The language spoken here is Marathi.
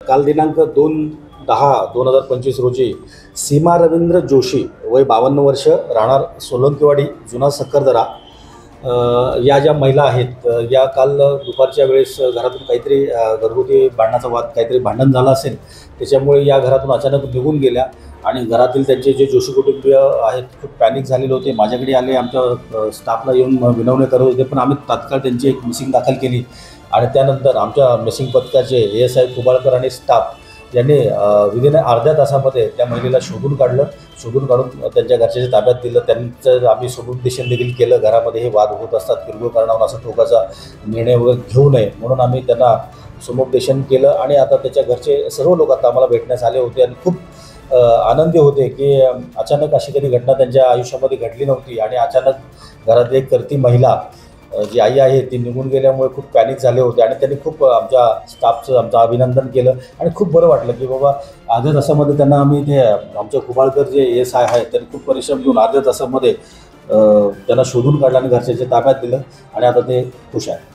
काल दिनांक 2/10/2025 रोजी सीमा रवींद्र जोशी वय 52 वर्ष राहणार सोलंकीवाडी जुना सक्करदरा या ज्या महिला आहेत या काल दुपारच्या वेळेस घरातून काहीतरी घरगुती भांडणाचा वाद काहीतरी भांडण झालं असेल त्याच्यामुळे या घरातून अचानक निघून गेल्या आणि घरातील त्यांचे जे जोशी कुटुंबीय आहेत खूप पॅनिक झालेले होते. माझ्याकडे आले, आमच्या स्टाफला येऊन विनवणी करत होते, पण आम्ही तात्काळ त्यांची एक मिसिंग दाखल केली आणि त्यानंतर आमच्या मिसिंग पथकाचे ASI कुबाळकर आणि स्टाफ यांनी विदिन अर्ध्या तासामध्ये त्या महिलेला शोधून काढून त्यांच्या घरच्याच्या ताब्यात दिलं. त्यांचं आम्ही समुपदेशन देखील केलं. घरामध्ये हे वाद होत असतात, किरकोळ कारणावरून असं टोकाचा निर्णय वगैरे घेऊ नये म्हणून आम्ही त्यांना समुपदेशन केलं आणि आता त्याच्या घरचे सर्व लोक आता आम्हाला भेटण्यास आले होते आणि खूप आनंदी होते की अचानक अशी कधी घटना त्यांच्या आयुष्यामध्ये घडली नव्हती आणि अचानक घरात एक करती महिला जी आई आहे ती निघून गेल्यामुळे खूप पॅनिक झाले होते आणि त्यांनी खूप आमच्या स्टाफचं आमचं अभिनंदन केलं आणि खूप बरं वाटलं की बाबा अर्ध्या तासामध्ये त्यांना आम्ही ते आमच्या कुबाळकर जे ASI आहेत त्यांनी खूप परिश्रम घेऊन अर्ध्या तासामध्ये त्यांना शोधून काढलं आणि घरच्याच्या ताब्यात दिलं आणि आता ते खुश आहे.